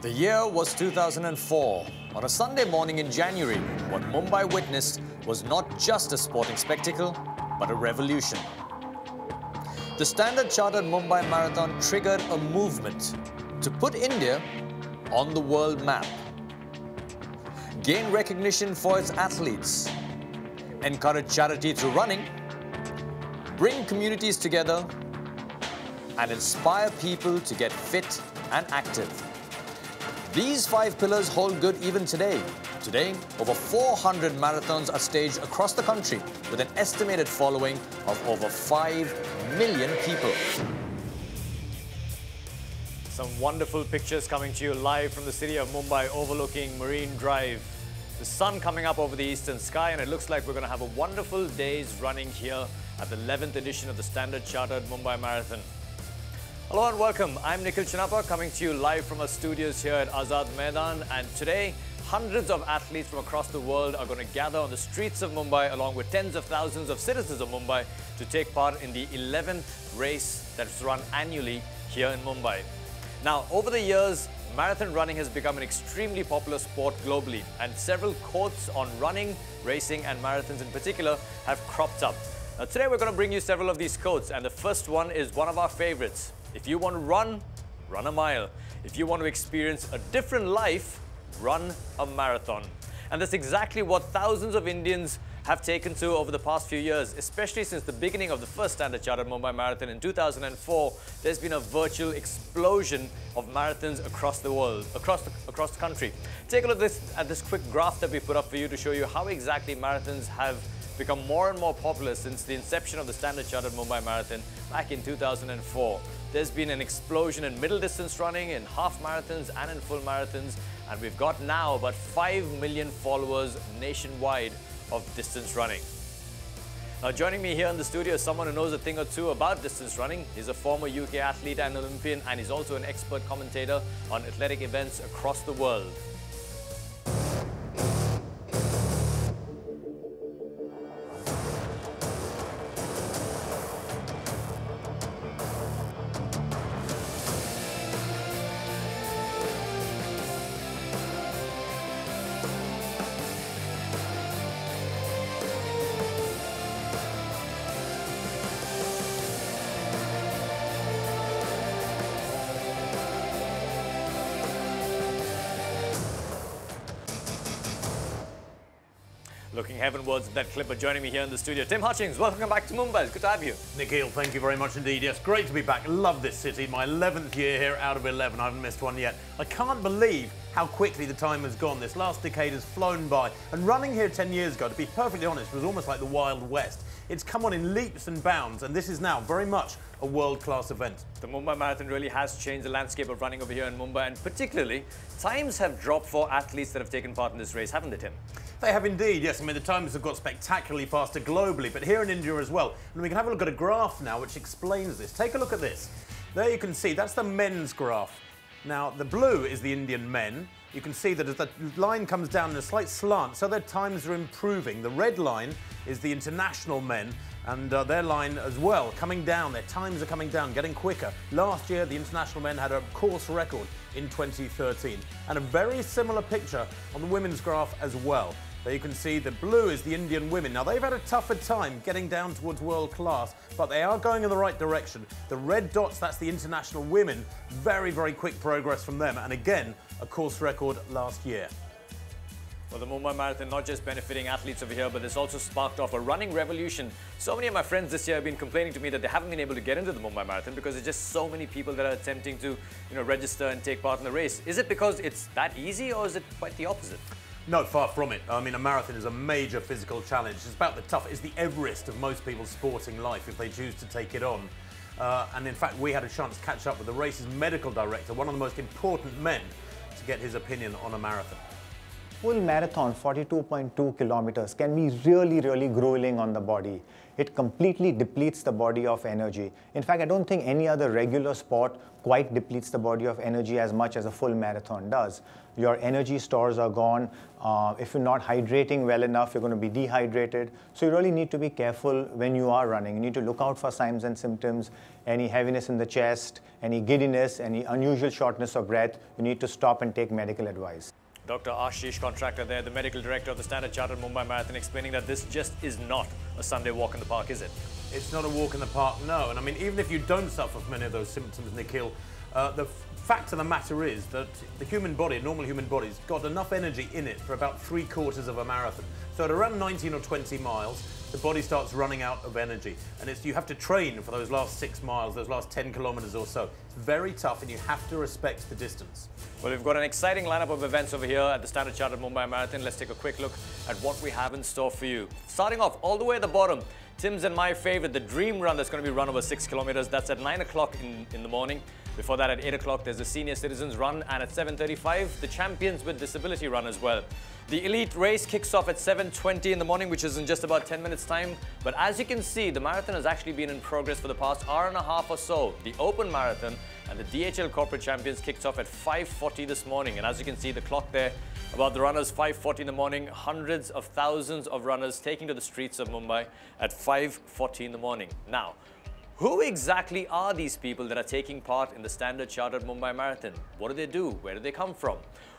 The year was 2004. On a Sunday morning in January, what Mumbai witnessed was not just a sporting spectacle, but a revolution. The Standard Chartered Mumbai Marathon triggered a movement to put India on the world map, gain recognition for its athletes, encourage charity through running, bring communities together, and inspire people to get fit and active. These 5 pillars hold good even today. Today, over 400 marathons are staged across the country with an estimated following of over 5 million people. Some wonderful pictures coming to you live from the city of Mumbai overlooking Marine Drive. The sun coming up over the eastern sky, and it looks like we're going to have a wonderful day's running here at the 11th edition of the Standard Chartered Mumbai Marathon. Hello and welcome. I'm Nikhil Chinappa coming to you live from our studios here at Azad Maidan, and today hundreds of athletes from across the world are going to gather on the streets of Mumbai along with tens of thousands of citizens of Mumbai to take part in the 11th race that's run annually here in Mumbai. Now, over the years, marathon running has become an extremely popular sport globally, and several quotes on running, racing and marathons in particular have cropped up. Now, today we're going to bring you several of these quotes, and the first one is one of our favorites. If you want to run, run a mile. If you want to experience a different life, run a marathon. And that's exactly what thousands of Indians have taken to over the past few years, especially since the beginning of the first Standard Chartered Mumbai Marathon in 2004. There's been a virtual explosion of marathons across the world, across the country. Take a look at this quick graph that we put up for you to show you how exactly marathons have become more and more popular since the inception of the Standard Chartered Mumbai Marathon back in 2004. There's been an explosion in middle distance running, in half marathons and in full marathons, and we've got now about 5 million followers nationwide of distance running. Now, joining me here in the studio is someone who knows a thing or two about distance running. He's a former UK athlete and Olympian, and he's also an expert commentator on athletic events across the world. Looking heavenwards at that clip, but joining me here in the studio, Tim Hutchings. Welcome back to Mumbai. It's good to have you. Nikhil, thank you very much indeed. Yes, great to be back. Love this city. My 11th year here out of 11. I haven't missed one yet. I can't believe how quickly the time has gone. This last decade has flown by. And running here 10 years ago, to be perfectly honest, was almost like the Wild West. It's come on in leaps and bounds, and this is now very much a world-class event. The Mumbai Marathon really has changed the landscape of running over here in Mumbai, and particularly, times have dropped for athletes that have taken part in this race, haven't they, Tim? They have indeed, yes. I mean, the times have got spectacularly faster globally, but here in India as well. And we can have a look at a graph now which explains this. Take a look at this. There you can see, that's the men's graph. Now, the blue is the Indian men. You can see that as the line comes down in a slight slant, so their times are improving. The red line is the international men, and their line as well, coming down. Their times are coming down, getting quicker. Last year, the international men had a course record in 2013. And a very similar picture on the women's graph as well. There you can see the blue is the Indian women. Now, they've had a tougher time getting down towards world class, but they are going in the right direction. The red dots, that's the international women. Very, very quick progress from them. And again, a course record last year. Well, the Mumbai Marathon not just benefiting athletes over here, but it's also sparked off a running revolution. So many of my friends this year have been complaining to me that they haven't been able to get into the Mumbai Marathon because there's just so many people that are attempting to, register and take part in the race. Is it because it's that easy, or is it quite the opposite? No, far from it. I mean, a marathon is a major physical challenge. It's about the tough. It's the Everest of most people's sporting life if they choose to take it on. And in fact, we had a chance to catch up with the race's medical director, one of the most important men, to get his opinion on a marathon. Full marathon, 42.2 kilometers, can be really, really grueling on the body. It completely depletes the body of energy. In fact, I don't think any other regular sport quite depletes the body of energy as much as a full marathon does. Your energy stores are gone. If you're not hydrating well enough, you're going to be dehydrated. So you really need to be careful when you are running. You need to look out for signs and symptoms, any heaviness in the chest, any giddiness, any unusual shortness of breath. You need to stop and take medical advice. Dr. Ashish Contractor there, the medical director of the Standard Chartered Mumbai Marathon, explaining that this just is not a Sunday walk in the park, is it? It's not a walk in the park, no. And I mean, even if you don't suffer from any of those symptoms, Nikhil, the fact of the matter is that the human body, a normal human body, has got enough energy in it for about 3/4 of a marathon. So at around 19 or 20 miles, the body starts running out of energy. And you have to train for those last 6 miles, those last 10 kilometers or so. It's very tough, and you have to respect the distance. Well, we've got an exciting lineup of events over here at the Standard Chartered Mumbai Marathon. Let's take a quick look at what we have in store for you. Starting off all the way at the bottom, Tim's and my favorite, the Dream Run, that's going to be run over 6 kilometers. That's at 9 o'clock in the morning. Before that, at 8 o'clock, there's the Senior Citizens Run, and at 7:35, the Champions with Disability Run as well. The elite race kicks off at 7:20 in the morning, which is in just about 10 minutes time. But as you can see, the marathon has actually been in progress for the past hour and a half or so. The Open Marathon and the DHL Corporate Champions kicked off at 5:40 this morning. And as you can see, the clock there about the runners, 5:40 in the morning, hundreds of thousands of runners taking to the streets of Mumbai at 5:40 in the morning. Now, who exactly are these people that are taking part in the Standard Chartered Mumbai Marathon? What do they do? Where do they come from?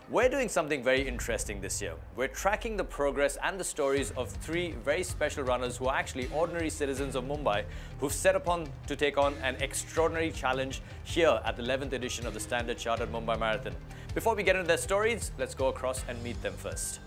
We're doing something very interesting this year. We're tracking the progress and the stories of 3 very special runners who are actually ordinary citizens of Mumbai who've set upon to take on an extraordinary challenge here at the 11th edition of the Standard Chartered Mumbai Marathon. Before we get into their stories, let's go across and meet them first.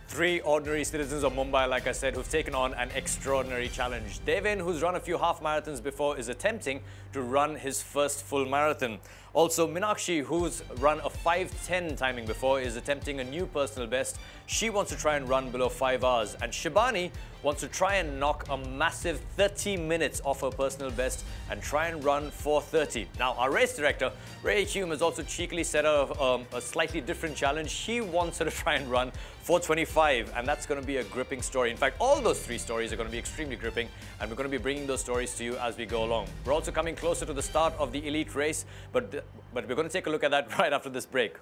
Three ordinary citizens of Mumbai, like I said, who've taken on an extraordinary challenge. Devin, who's run a few half marathons before, is attempting to run his first full marathon. Also, Meenakshi, who's run a 5:10 timing before, is attempting a new personal best. She wants to try and run below 5 hours. And Shibani wants to try and knock a massive 30 minutes off her personal best and try and run 4:30. Now, our race director, Ray Hume, has also cheekily set her a slightly different challenge. He wants her to try and run 4:25, and that's going to be a gripping story. In fact, all those 3 stories are going to be extremely gripping, and we're going to be bringing those stories to you as we go along. We're also coming closer to the start of the elite race, but we're going to take a look at that right after this break.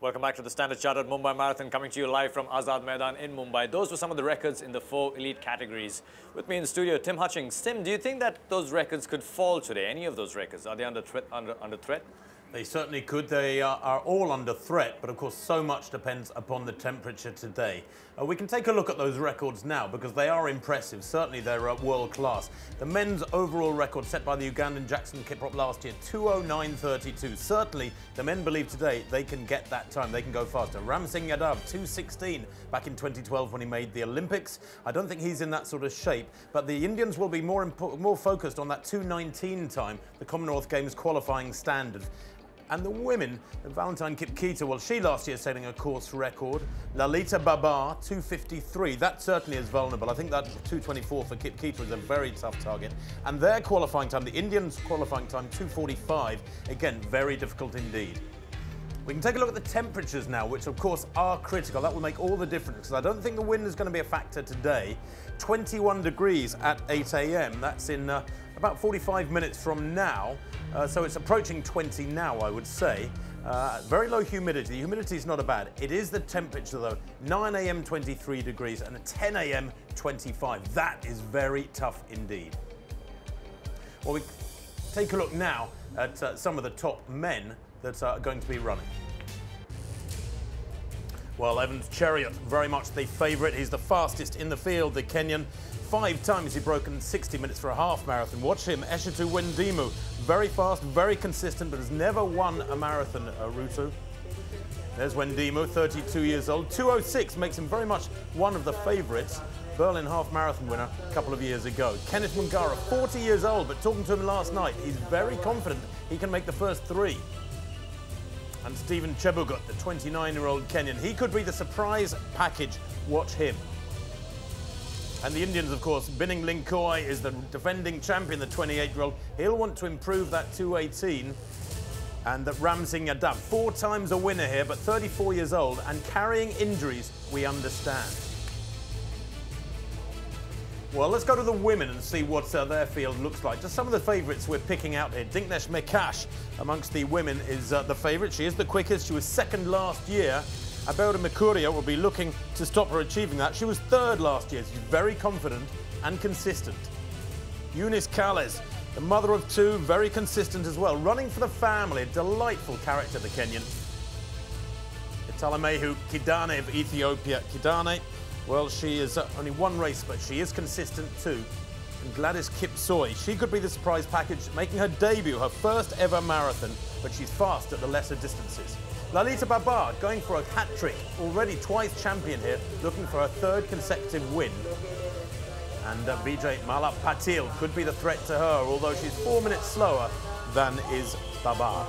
Welcome back to the Standard Chartered Mumbai Marathon, coming to you live from Azad Maidan in Mumbai. Those were some of the records in the 4 elite categories. With me in the studio, Tim Hutchings. Tim, do you think that those records could fall today? Any of those records? Are they under threat? They certainly could. They are all under threat, but of course so much depends upon the temperature today. We can take a look at those records now because they are impressive. Certainly they're world class. The men's overall record set by the Ugandan Jackson Kiprop last year, 2:09:32. Certainly the men believe today they can get that time. They can go faster. Ram Singh Yadav, 2:16 back in 2012 when he made the Olympics. I don't think he's in that sort of shape, but the Indians will be more focused on that 2:19 time, the Commonwealth Games qualifying standard. And the women, Valentine Kipketer, well, she last year setting a course record. Lalita Babar, 2:53. That certainly is vulnerable. I think that 2:24 for Kipketer is a very tough target. And their qualifying time, the Indians' qualifying time, 2:45. Again, very difficult indeed. We can take a look at the temperatures now, which of course are critical. That will make all the difference, because I don't think the wind is going to be a factor today. 21 degrees at 8 a.m. That's in about 45 minutes from now. So it's approaching 20 now, I would say. Very low humidity. The humidity is not bad. It is the temperature though. 9 a.m. 23 degrees and at 10 a.m. 25. That is very tough indeed. Well, we take a look now at some of the top men that are going to be running. Well, Evans Chariot, very much the favourite. He's the fastest in the field, the Kenyan. 5 times he's broken 60 minutes for a half marathon. Watch him, Eshetu Wendimu. Very fast, very consistent, but has never won a marathon, Rutu. There's Wendimu, 32 years old. 2:06 makes him very much one of the favourites. Berlin half marathon winner a couple of years ago. Kenneth Mungara, 40 years old, but talking to him last night, he's very confident he can make the first 3. And Stephen Chebugut, the 29-year-old Kenyan. He could be the surprise package. Watch him. And the Indians, of course, Binning Linkoi is the defending champion, the 28-year-old. He'll want to improve that 2:18. And that Ramsing Yadav, 4 times a winner here, but 34 years old and carrying injuries, we understand. Well, let's go to the women and see what their field looks like. Just some of the favourites we're picking out here. Dinknesh Mekash amongst the women is the favourite. She is the quickest. She was 2nd last year. Abelda Mikuria will be looking to stop her achieving that. She was 3rd last year. She's very confident and consistent. Eunice Kales, the mother of 2, very consistent as well. Running for the family, a delightful character, the Kenyan. Italamehu Kidane of Ethiopia. Kidane, well, she is only 1 race, but she is consistent too. And Gladys Kipsoi, she could be the surprise package, making her debut, her first ever marathon, but she's fast at the lesser distances. Lalita Babar going for a hat-trick, already twice champion here, looking for her 3rd consecutive win. And Vijay Malap Patil could be the threat to her, although she's 4 minutes slower than is Babar.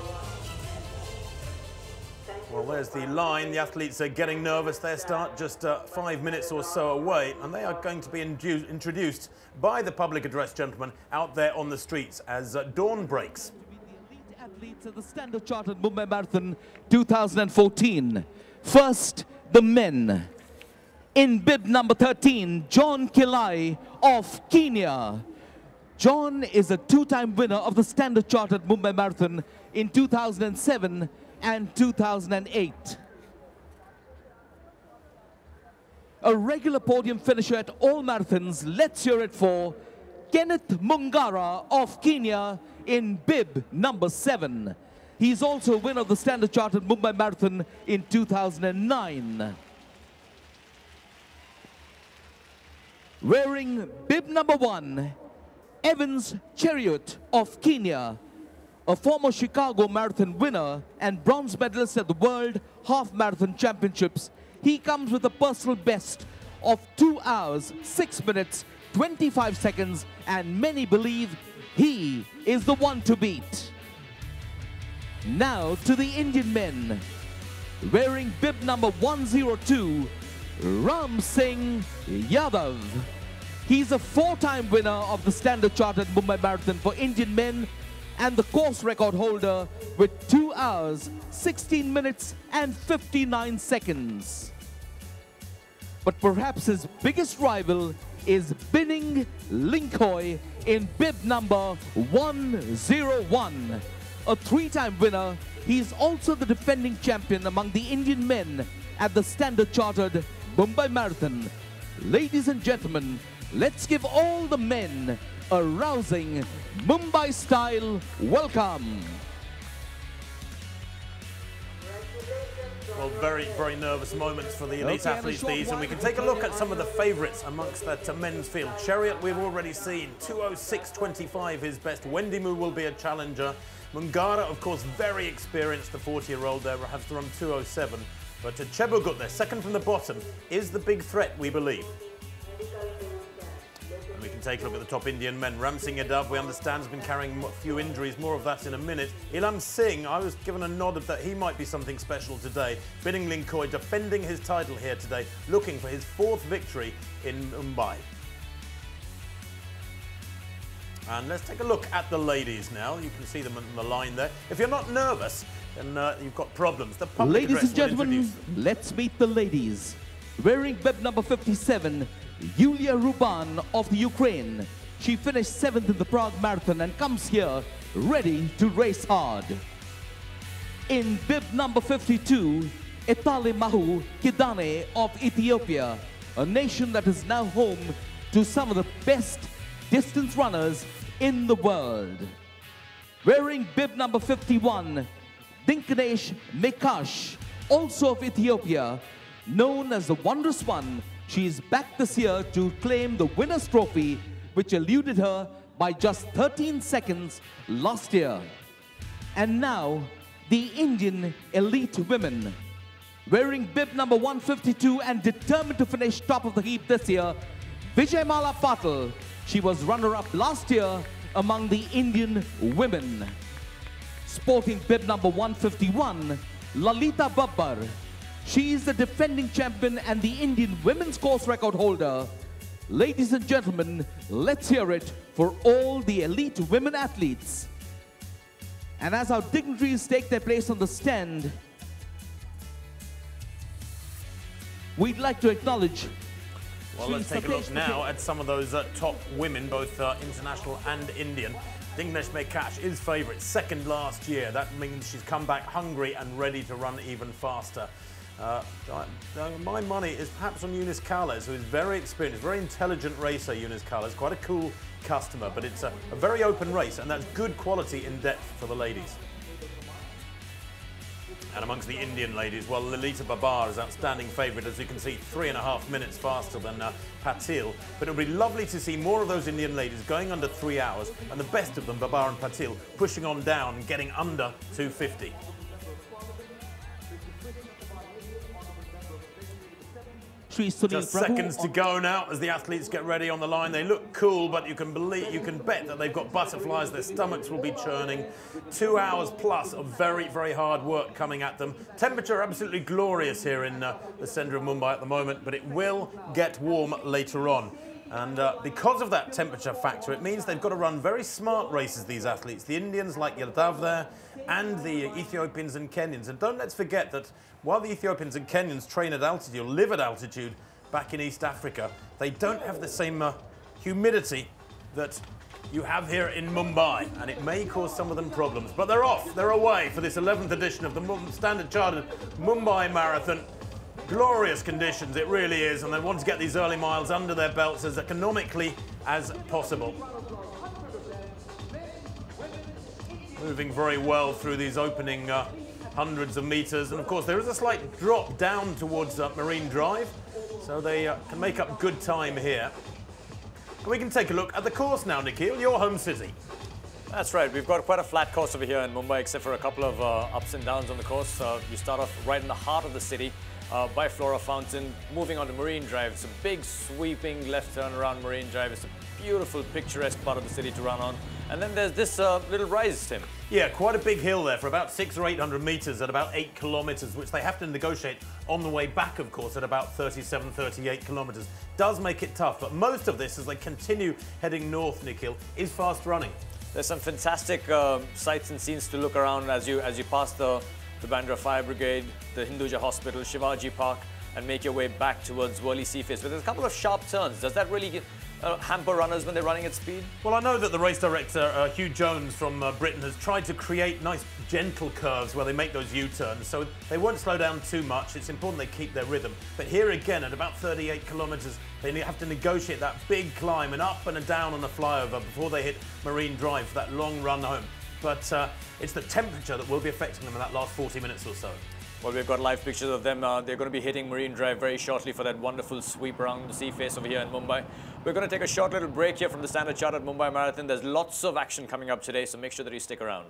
Well, there's the line. The athletes are getting nervous. Their start just 5 minutes or so away, and they are going to be introduced by the public address gentleman out there on the streets as dawn breaks. Elite athletes at the Standard Chartered Mumbai Marathon 2014. First, the men. In bib number 13, John Kilai of Kenya. John is a 2-time winner of the Standard Chartered Mumbai Marathon in 2007 and 2008. A regular podium finisher at all marathons. Let's hear it for Kenneth Mungara of Kenya in bib number 7. He's also a winner of the Standard Chartered Mumbai Marathon in 2009. Wearing bib number 1, Evans Chariot of Kenya, a former Chicago Marathon winner and bronze medalist at the World Half Marathon Championships. He comes with a personal best of 2 hours, 6 minutes, 25 seconds, and many believe he is the one to beat. Now to the Indian men. Wearing bib number 102, Ram Singh Yadav. He's a 4-time winner of the Standard Chartered Mumbai Marathon for Indian men and the course record holder with 2 hours, 16 minutes and 59 seconds. But perhaps his biggest rival is Binning Linkoi in bib number 101. A 3-time winner, he's also the defending champion among the Indian men at the Standard Chartered Mumbai Marathon. Ladies and gentlemen, let's give all the men a rousing Mumbai-style welcome. Well, very, very nervous moments for the elite athletes these, and we can take a look at some of the favourites amongst that men's field. Chariot we've already seen, 2:06.25 his best. Wendimu will be a challenger. Mungara, of course, very experienced, the 40-year-old there, has to run 2:07. But Chebugut there, 2nd from the bottom, is the big threat, we believe. And we can take a look at the top Indian men. Ram Singh Yadav, we understand, has been carrying a few injuries, more of that in a minute. Ilam Singh, I was given a nod that he might be something special today. Binning Linkoi defending his title here today, looking for his 4th victory in Mumbai. And let's take a look at the ladies now. You can see them on the line there. If you're not nervous, then you've got problems. The public Ladies address and will gentlemen, introduce them. let's meet the ladies. Wearing bib number 57, Yulia Ruban of the Ukraine. She finished 7th in the Prague Marathon and comes here ready to race hard. In bib number 52, Etale Mahu Kidane of Ethiopia, a nation that is now home to some of the best distance runners in the world. Wearing bib number 51, Dinkanesh Mekash, also of Ethiopia, known as the Wondrous One. She is back this year to claim the winner's trophy, which eluded her by just 13 seconds last year. And now, the Indian elite women. Wearing bib number 152 and determined to finish top of the heap this year, Vijayamala Patil. She was runner-up last year among the Indian women. Sporting bib number 151, Lalita Babbar. She is the defending champion and the Indian women's course record holder. Ladies and gentlemen, let's hear it for all the elite women athletes. And as our dignitaries take their place on the stand, we'd like to acknowledge. Well, let's take a look now at some of those top women, both international and Indian. Dinkanesh Mekash is favourite, second last year. That means she's come back hungry and ready to run even faster. My money is perhaps on Eunice Carles, who is very experienced, very intelligent racer. Eunice Carles, quite a cool customer, but it's a very open race, and that's good quality in depth for the ladies. And amongst the Indian ladies, well, Lalita Babbar is outstanding favourite, as you can see, 3.5 minutes faster than Patil. But it would be lovely to see more of those Indian ladies going under 3 hours, and the best of them, Babbar and Patil, pushing on down and getting under 2:50. Just seconds to go now as the athletes get ready on the line. They look cool, but you can bet that they've got butterflies. Their stomachs will be churning. 2 hours plus of very, very hard work coming at them. Temperature absolutely glorious here in the centre of Mumbai at the moment, but it will get warm later on. And because of that temperature factor, it means they've got to run very smart races, these athletes. The Indians like Yadav there, and the Ethiopians and Kenyans. And don't let's forget that while the Ethiopians and Kenyans train at altitude, or live at altitude back in East Africa, they don't have the same humidity that you have here in Mumbai. And it may cause some of them problems. But they're off, they're away for this 11th edition of the Standard Chartered Mumbai Marathon. Glorious conditions, it really is, and they want to get these early miles under their belts as economically as possible. Moving very well through these opening hundreds of metres, and of course there is a slight drop down towards Marine Drive, so they can make up good time here. And we can take a look at the course now, Nikhil, your home city. That's right, we've got quite a flat course over here in Mumbai, except for a couple of ups and downs on the course. You start off right in the heart of the city, by Flora Fountain, moving on to Marine Drive. It's a big sweeping left turn around Marine Drive. It's a beautiful picturesque part of the city to run on. And then there's this little rise, Tim. Yeah, quite a big hill there for about 600 or 800 metres at about 8 kilometres, which they have to negotiate on the way back, of course, at about 37, 38 kilometres. Does make it tough, but most of this, as they continue heading north, Nikhil, is fast running. There's some fantastic sights and scenes to look around as you pass the Bandra Fire Brigade, the Hinduja Hospital, Shivaji Park, and make your way back towards Worli Seaface. But there's a couple of sharp turns. Does that really hamper runners when they're running at speed? Well, I know that the race director, Hugh Jones from Britain, has tried to create nice gentle curves where they make those U-turns, so they won't slow down too much. It's important they keep their rhythm. But here again, at about 38 kilometres, they have to negotiate that big climb and up and down on a flyover before they hit Marine Drive for that long run home. But it's the temperature that will be affecting them in that last 40 minutes or so. Well, we've got live pictures of them. They're going to be hitting Marine Drive very shortly for that wonderful sweep around the sea face over here in Mumbai. We're going to take a short little break here from the Standard Chartered Mumbai Marathon. There's lots of action coming up today, so make sure that you stick around.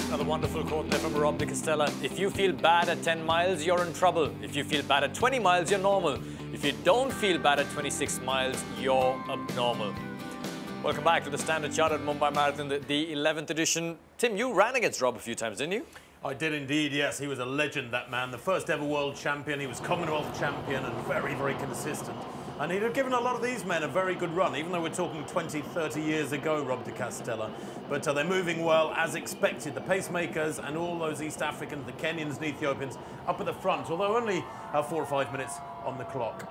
Another wonderful quote there from Rob de Castella. If you feel bad at 10 miles, you're in trouble. If you feel bad at 20 miles, you're normal. If you don't feel bad at 26 miles, you're abnormal. Welcome back to the Standard Chartered Mumbai Marathon, the 11th edition. Tim, you ran against Rob a few times, didn't you? I did indeed, yes. He was a legend, that man. The first ever world champion. He was Commonwealth champion and very, very consistent. And he'd have given a lot of these men a very good run, even though we're talking 20, 30 years ago, Rob de Castella. But they're moving well, as expected. The pacemakers and all those East Africans, the Kenyans and Ethiopians, up at the front, although only 4 or 5 minutes on the clock.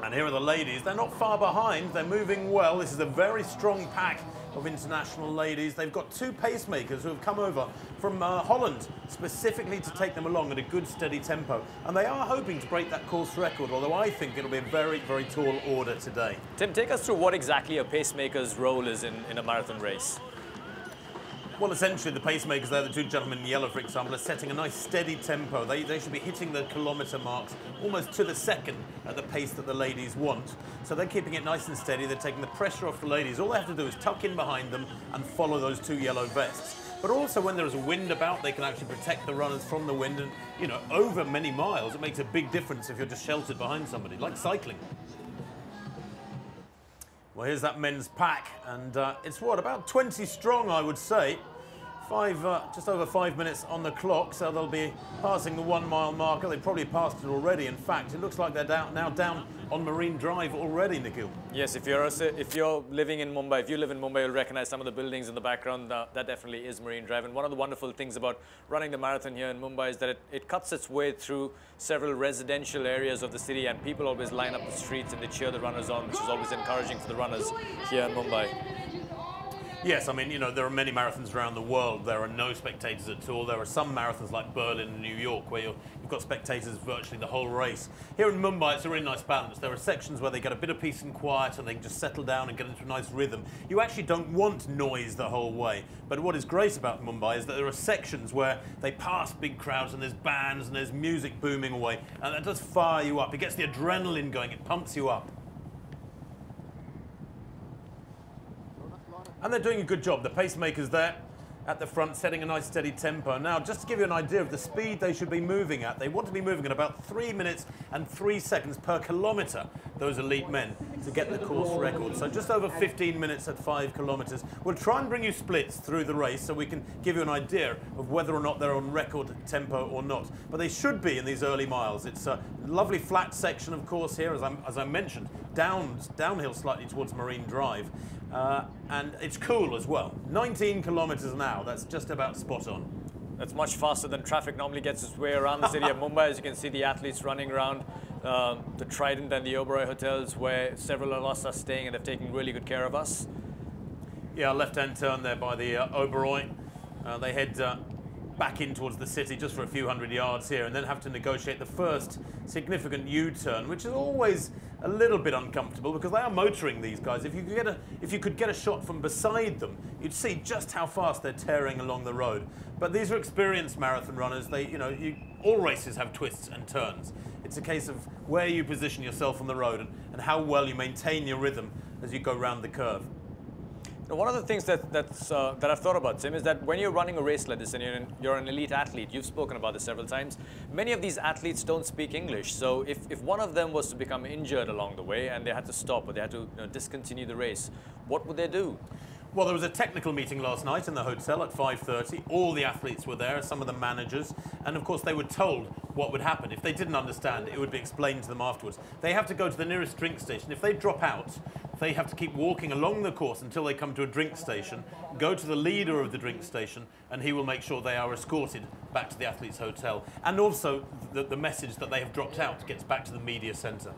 And here are the ladies. They're not far behind. They're moving well. This is a very strong pack of international ladies. They've got 2 pacemakers who have come over from Holland specifically to take them along at a good steady tempo. And they are hoping to break that course record, although I think it'll be a very, very tall order today. Tim, take us through what exactly a pacemaker's role is in a marathon race. Well, essentially, the pacemakers there, the 2 gentlemen in yellow, for example, are setting a nice steady tempo. They should be hitting the kilometre marks almost to the second at the pace that the ladies want. So they're keeping it nice and steady. They're taking the pressure off the ladies. All they have to do is tuck in behind them and follow those 2 yellow vests. But also, when there's a wind about, they can actually protect the runners from the wind. And, you know, over many miles, it makes a big difference if you're just sheltered behind somebody, like cycling. Well, here's that men's pack, and it's what, about 20 strong, I would say. Just over 5 minutes on the clock, so they'll be passing the 1 mile marker. They've probably passed it already. In fact, it looks like they're now down on Marine Drive already, Nikhil. Yes, if you're living in Mumbai, if you live in Mumbai, you'll recognize some of the buildings in the background. That definitely is Marine Drive. And one of the wonderful things about running the marathon here in Mumbai is that it cuts its way through several residential areas of the city, and people always line up the streets and they cheer the runners on, which is always encouraging for the runners here in Mumbai. Yes, I mean, you know, there are many marathons around the world. There are no spectators at all. There are some marathons like Berlin and New York where you've got spectators virtually the whole race. Here in Mumbai, it's a really nice balance. There are sections where they get a bit of peace and quiet and they can just settle down and get into a nice rhythm. You actually don't want noise the whole way. But what is great about Mumbai is that there are sections where they pass big crowds and there's bands and there's music booming away. And that does fire you up. It gets the adrenaline going. It pumps you up. And they're doing a good job. The pacemakers there at the front setting a nice steady tempo. Now, just to give you an idea of the speed they should be moving at, they want to be moving at about 3 minutes and 3 seconds per kilometre, those elite men, to get the course record. So just over 15 minutes at 5 kilometres. We'll try and bring you splits through the race so we can give you an idea of whether or not they're on record tempo or not. But they should be in these early miles. It's a lovely flat section, of course, here, as I mentioned, downhill slightly towards Marine Drive. And it's cool as well. 19 kilometres an hour, that's just about spot on. That's much faster than traffic normally gets its way around the city of Mumbai. As you can see, the athletes running around the Trident and the Oberoi hotels where several of us are staying, and they've taken really good care of us. Yeah, left-hand turn there by the Oberoi. They head back in towards the city just for a few hundred yards here and then have to negotiate the first significant U-turn, which is always a little bit uncomfortable because they are motoring, these guys. If you could get a shot from beside them, you'd see just how fast they're tearing along the road. But these are experienced marathon runners. All races have twists and turns. It's a case of where you position yourself on the road and how well you maintain your rhythm as you go round the curve. Now, one of the things that I've thought about, Tim, is that when you're running a race like this and you're an elite athlete, you've spoken about this several times, many of these athletes don't speak English. So if one of them was to become injured along the way and they had to stop or they had to discontinue the race, what would they do? Well, there was a technical meeting last night in the hotel at 5:30. All the athletes were there, some of the managers, and of course they were told what would happen. If they didn't understand, it would be explained to them afterwards. They have to go to the nearest drink station. If they drop out, they have to keep walking along the course until they come to a drink station, go to the leader of the drink station, and he will make sure they are escorted back to the athletes' hotel. And also, the message that they have dropped out gets back to the media centre.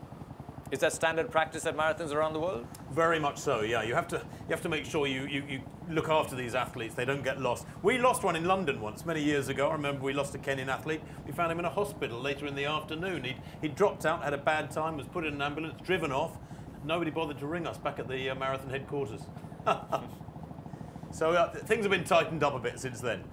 Is that standard practice at marathons around the world? Very much so, yeah. You have to make sure you look after these athletes. They don't get lost. We lost one in London once, many years ago. I remember we lost a Kenyan athlete. We found him in a hospital later in the afternoon. He'd dropped out, had a bad time, was put in an ambulance, driven off. Nobody bothered to ring us back at the marathon headquarters. So things have been tightened up a bit since then.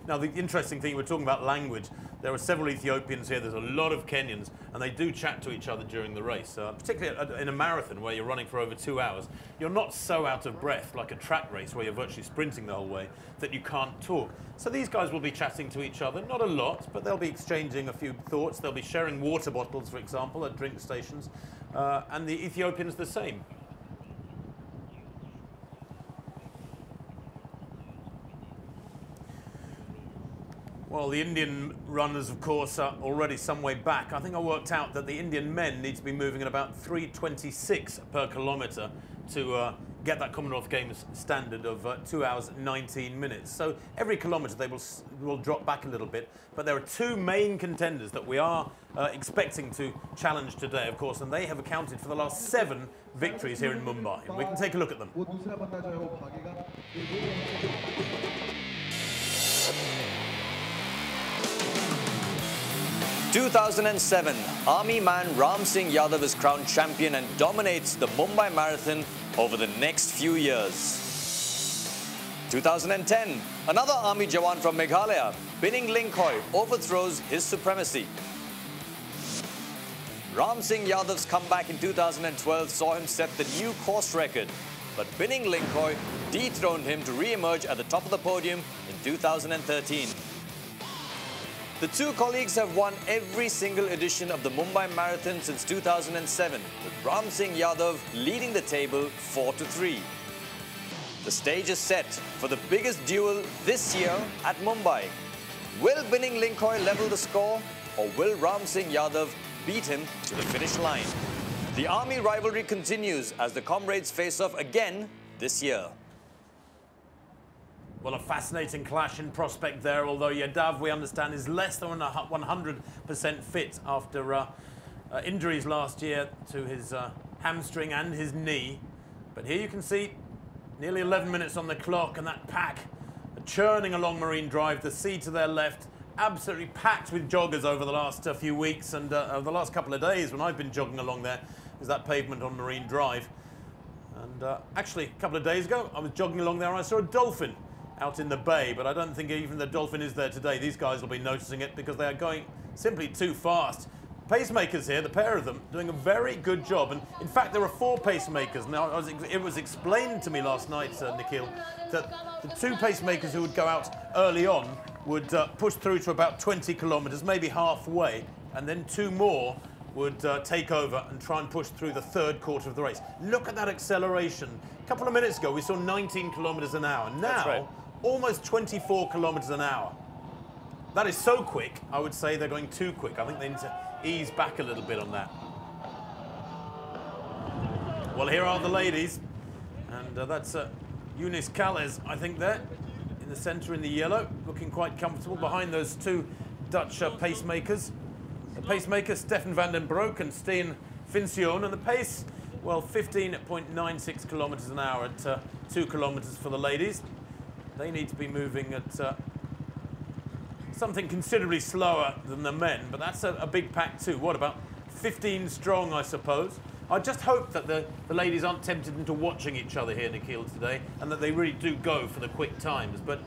Now, the interesting thing, we're talking about language. There are several Ethiopians here, there's a lot of Kenyans, and they do chat to each other during the race. Particularly in a marathon where you're running for over 2 hours, you're not so out of breath like a track race where you're virtually sprinting the whole way that you can't talk. So these guys will be chatting to each other, not a lot, but they'll be exchanging a few thoughts. They'll be sharing water bottles, for example, at drink stations, and the Ethiopians the same. Well, the Indian runners, of course, are already some way back. I think I worked out that the Indian men need to be moving at about 3:26 per kilometre to get that Commonwealth Games standard of 2 hours 19 minutes. So every kilometre they will drop back a little bit. But there are two main contenders that we are expecting to challenge today, of course, and they have accounted for the last 7 victories here in Mumbai. And we can take a look at them. 2007, Army man Ram Singh Yadav is crowned champion and dominates the Mumbai Marathon over the next few years. 2010, another Army Jawan from Meghalaya, Bining Linkoy, overthrows his supremacy. Ram Singh Yadav's comeback in 2012 saw him set the new course record, but Bining Linkoy dethroned him to re-emerge at the top of the podium in 2013. The two colleagues have won every single edition of the Mumbai Marathon since 2007, with Ram Singh Yadav leading the table 4-3. The stage is set for the biggest duel this year at Mumbai. Will Bining Linkoy level the score, or will Ram Singh Yadav beat him to the finish line? The army rivalry continues as the comrades face off again this year. Well, a fascinating clash in prospect there, although Yadav, we understand, is less than 100% fit after injuries last year to his hamstring and his knee. But here you can see nearly 11 minutes on the clock, and that pack churning along Marine Drive, the sea to their left, absolutely packed with joggers over the last few weeks, and over the last couple of days when I've been jogging along there, is that pavement on Marine Drive. And actually, a couple of days ago, I was jogging along there and I saw a dolphin out in the bay, but I don't think even the dolphin is there today. These guys will be noticing it because they are going simply too fast. Pacemakers here, the pair of them, doing a very good job. And in fact, there are 4 pacemakers. Now, it was explained to me last night, Nikhil, that the 2 pacemakers who would go out early on would push through to about 20 kilometres, maybe halfway, and then 2 more would take over and try and push through the 3rd quarter of the race. Look at that acceleration. A couple of minutes ago, we saw 19 kilometres an hour. Now, almost 24 kilometres an hour. That is so quick, I would say they're going too quick. I think they need to ease back a little bit on that. Well, here are the ladies. And that's Eunice Calles, I think, there in the centre in the yellow, looking quite comfortable behind those 2 Dutch pacemakers. The pacemakers, Stefan van den Broek and Steen Vincione, and the pace, well, 15.96 kilometres an hour at 2 kilometres for the ladies. They need to be moving at something considerably slower than the men, but that's a big pack too. What, about 15 strong, I suppose? I just hope that the ladies aren't tempted into watching each other here, Nikhil, today, and that they really do go for the quick times. But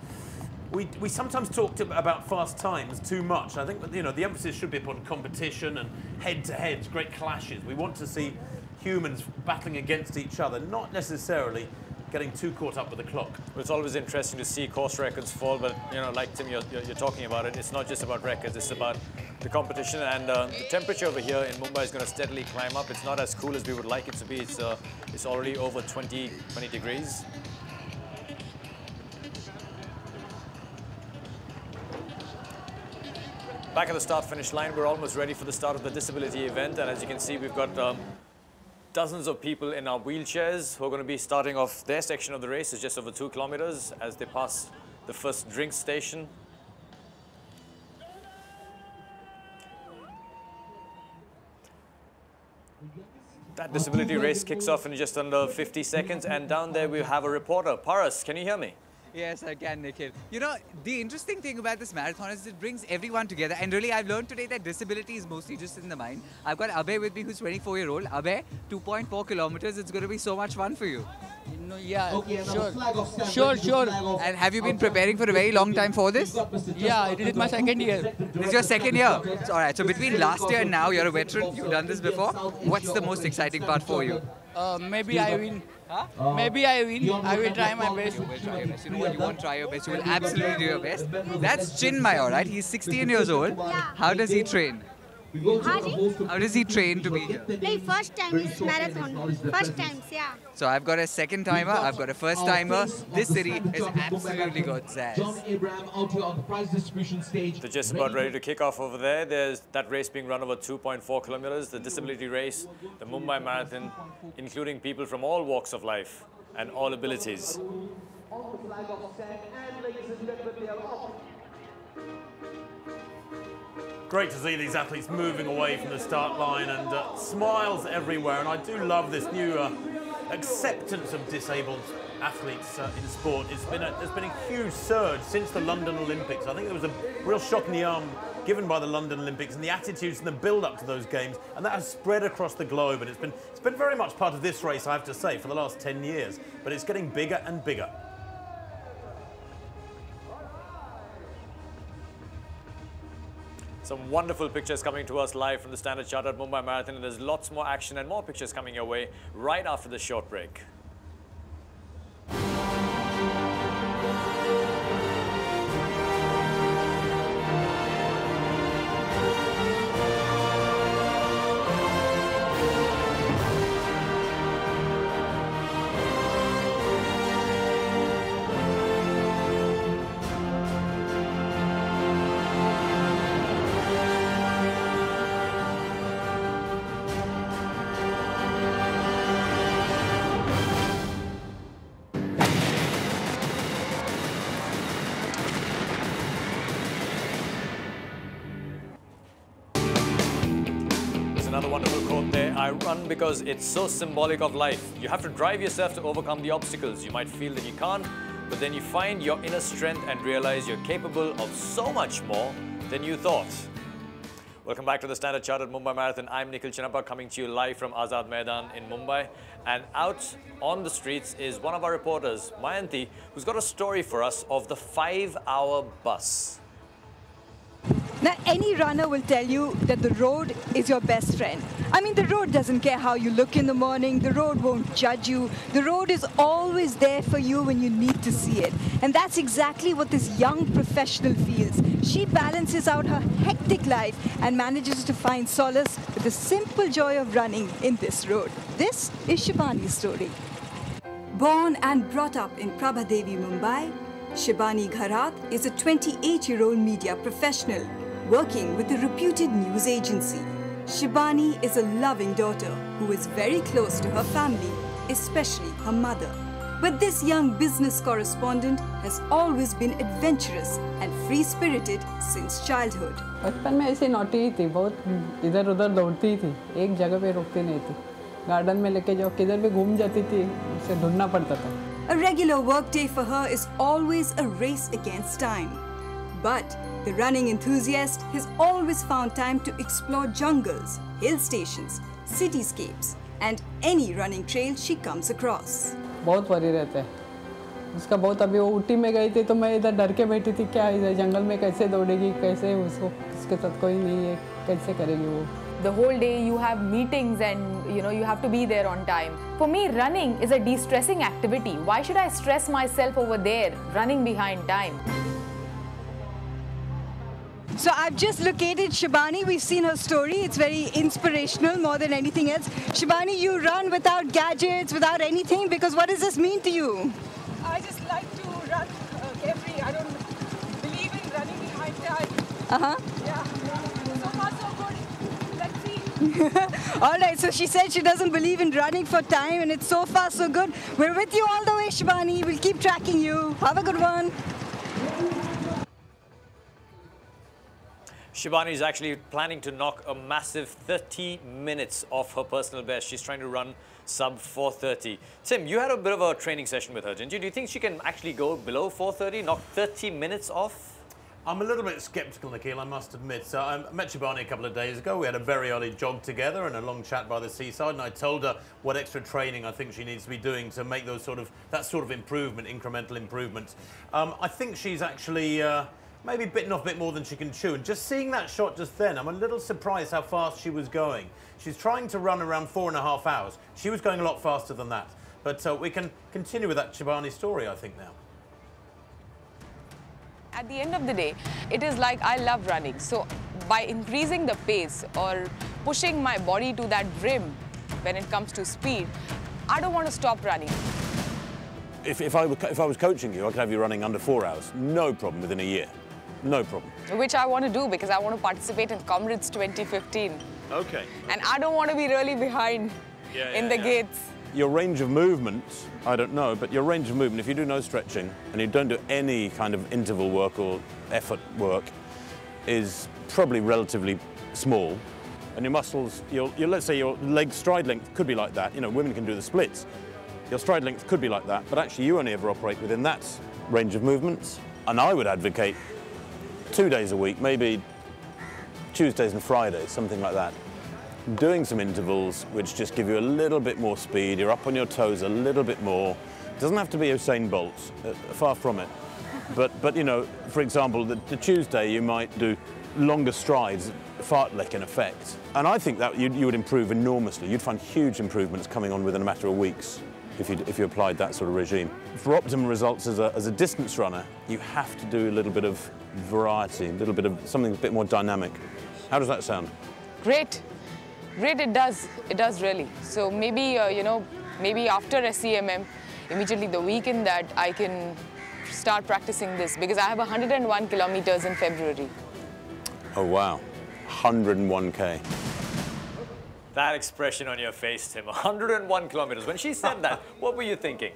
we sometimes talk about fast times too much. I think that, you know, the emphasis should be upon competition and head-to-heads, great clashes. We want to see humans battling against each other, not necessarily getting too caught up with the clock. It's always interesting to see course records fall, but you know, like Tim, you're talking about it, it's not just about records, it's about the competition, and the temperature over here in Mumbai is going to steadily climb up. It's not as cool as we would like it to be. It's already over 20 degrees. Back at the start-finish line, we're almost ready for the start of the disability event, and as you can see, we've got dozens of people in our wheelchairs who are going to be starting off their section of the race. It's just over 2 kilometers as they pass the first drink station. That disability race kicks off in just under 50 seconds, and down there we have a reporter. Paras, can you hear me? Yes, I can, Nikhil. You know, the interesting thing about this marathon is it brings everyone together. And really, I've learned today that disability is mostly just in the mind. I've got Abhay with me, who's 24-year-old. Abhay, 2.4 kilometers. It's going to be so much fun for you. No, yeah, sure. And have you been preparing for a very long time for this? Yeah, it is my 2nd year. This is your 2nd year? All right, so between last year and now, you're a veteran. You've done this before. What's the most exciting part for you? Maybe I win. Huh? Maybe I win. I will try my best. You will try your best. You know what? You won't try your best. You will absolutely do your best. That's Chinmay, all right? He's 16 years old. How does he train? How does he train to be here? Like first time is marathon. First times, yeah. So I've got a second timer, I've got a first timer. This city has absolutely got zazz. They're just about ready to kick off over there. There's that race being run over 2.4 kilometers, the disability race, the Mumbai Marathon, including people from all walks of life and all abilities. Great to see these athletes moving away from the start line and smiles everywhere. And I do love this new acceptance of disabled athletes in sport. There's been a huge surge since the London Olympics. I think there was a real shock in the arm given by the London Olympics and the attitudes and the build-up to those games, and that has spread across the globe. And it's been very much part of this race, I have to say, for the last 10 years. But it's getting bigger and bigger. Some wonderful pictures coming to us live from the Standard Chartered Mumbai Marathon, and there's lots more action and more pictures coming your way right after this short break. Another wonderful quote there. I run because it's so symbolic of life. You have to drive yourself to overcome the obstacles. You might feel that you can't, but then you find your inner strength and realize you're capable of so much more than you thought. Welcome back to the Standard Chartered Mumbai Marathon. I'm Nikhil Chinappa, coming to you live from Azad Maidan in Mumbai. And out on the streets is one of our reporters, Mayanti, who's got a story for us of the 5-hour bus. Now, any runner will tell you that the road is your best friend. I mean, the road doesn't care how you look in the morning. The road won't judge you. The road is always there for you when you need to see it. And that's exactly what this young professional feels. She balances out her hectic life and manages to find solace with the simple joy of running in this road. This is Shibani's story. Born and brought up in Prabhadevi, Mumbai, Shibani Gharat is a 28-year-old media professional working with a reputed news agency. Shibani is a loving daughter who is very close to her family, especially her mother. But this young business correspondent has always been adventurous and free-spirited since childhood. बचपन में ऐसे naughty ही थी, बहुत इधर-उधर दौड़ती थी, एक जगह पे रुकती नहीं थी. गार्डन में लेके जाओ, किधर भी घूम जाती थी, उसे ढूंढना पड़ता था. A regular workday for her is always a race against time. But the running enthusiast has always found time to explore jungles, hill stations, cityscapes, and any running trail she comes across. बहुत worry रहता है. उसका बहुत अभी वो ऊटी में गई थी तो मैं इधर डर के बैठी थी, क्या इधर जंगल में कैसे दौड़ेगी, कैसे उसको उसके साथ कोई नहीं है, कैसे करेगी वो. The whole day you have meetings and you have to be there on time. For me, running is a de-stressing activity. Why should I stress myself over there, running behind time? So I've just located Shibani. We've seen her story. It's very inspirational more than anything else. Shibani, you run without gadgets, without anything, because what does this mean to you? I just like to run carefree. I don't believe in running behind time. Yeah. So far so good. Let's see. All right, so she said she doesn't believe in running for time, and it's so far so good. We're with you all the way, Shibani. We'll keep tracking you. Have a good one. Shibani is actually planning to knock a massive 30 minutes off her personal best. She's trying to run sub 4:30. Tim, you had a bit of a training session with her, didn't you? Do you think she can actually go below 4:30, knock 30 minutes off? I'm a little bit sceptical, Nikhil, I must admit. So I met Shibani a couple of days ago. We had a very early jog together and a long chat by the seaside, and I told her what extra training I think she needs to be doing to make that sort of improvement, incremental improvements. I think she's actually maybe bitten off a bit more than she can chew. And just seeing that shot just then, I'm a little surprised how fast she was going. She's trying to run around 4.5 hours. She was going a lot faster than that. But we can continue with that Shibani story, I think, now. At the end of the day, it is like I love running. So by increasing the pace or pushing my body to that brim when it comes to speed, I don't want to stop running. If I was coaching you, I could have you running under 4 hours. No problem within a year. No problem. Which I want to do because I want to participate in Comrades 2015. Okay. And I don't want to be really behind in the gates. Your range of movement, I don't know, but your range of movement, if you do no stretching and you don't do any kind of interval work or effort work, is probably relatively small. And your muscles, let's say your leg stride length could be like that. You know, women can do the splits. Your stride length could be like that, but actually you only ever operate within that range of movements. And I would advocate 2 days a week, maybe Tuesdays and Fridays, something like that. Doing some intervals which just give you a little bit more speed, you're up on your toes a little bit more. It doesn't have to be Usain Bolt, far from it. But you know, for example, the Tuesday you might do longer strides, fartlek in effect. And I think that you would improve enormously. You'd find huge improvements coming on within a matter of weeks if you applied that sort of regime. For optimum results as a distance runner, you have to do a little bit of variety, a little bit of something a bit more dynamic. How does that sound? Great. Great, it does. It does really. So maybe, you know, maybe after SCMM, immediately the weekend that I can start practicing this because I have 101 kilometers in February. Oh, wow. 101K. That expression on your face, Tim, 101 kilometers. When she said that, what were you thinking?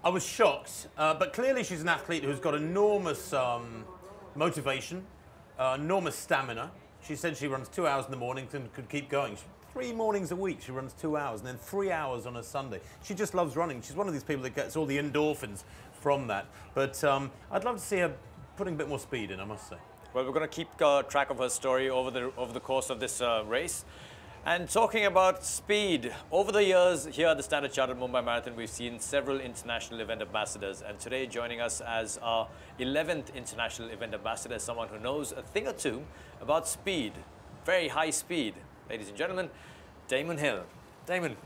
I was shocked, but clearly she's an athlete who's got enormous motivation, enormous stamina. She said she runs 2 hours in the morning and could keep going. 3 mornings a week she runs 2 hours and then 3 hours on a Sunday. She just loves running. She's one of these people that gets all the endorphins from that. But I'd love to see her putting a bit more speed in, I must say. Well, we're going to keep track of her story over the course of this race. And talking about speed, over the years here at the Standard Chartered Mumbai Marathon, we've seen several international event ambassadors. And today joining us as our 11th international event ambassador, someone who knows a thing or two about speed, very high speed. Ladies and gentlemen, Damon Hill. Damon,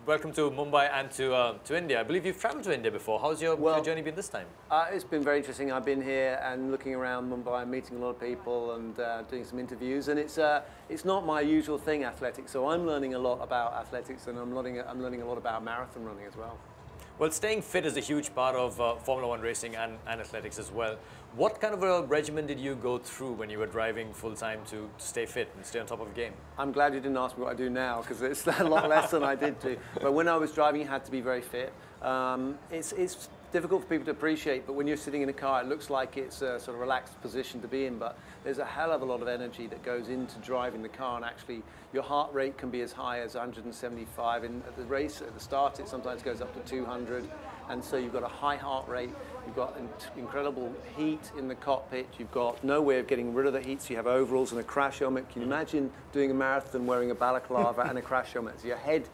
welcome to Mumbai and to India. I believe you've traveled to India before. How's your journey been this time? It's been very interesting. I've been here and looking around Mumbai, meeting a lot of people and doing some interviews. And it's not my usual thing, athletics. So I'm learning a lot about athletics, and I'm learning a lot about marathon running as well. Well, staying fit is a huge part of Formula One racing and athletics as well. What kind of a regimen did you go through when you were driving full-time to stay fit and stay on top of the game? I'm glad you didn't ask me what I do now, because it's a lot less than I did do. But when I was driving, you had to be very fit. It's difficult for people to appreciate, but when you're sitting in a car, it looks like it's a sort of relaxed position to be in, but there's a hell of a lot of energy that goes into driving the car, and actually your heart rate can be as high as 175. At the race, at the start, it sometimes goes up to 200, and so you've got a high heart rate, you've got incredible heat in the cockpit, you've got no way of getting rid of the heat, so you have overalls and a crash helmet. Can you imagine doing a marathon wearing a balaclava and a crash helmet? So your head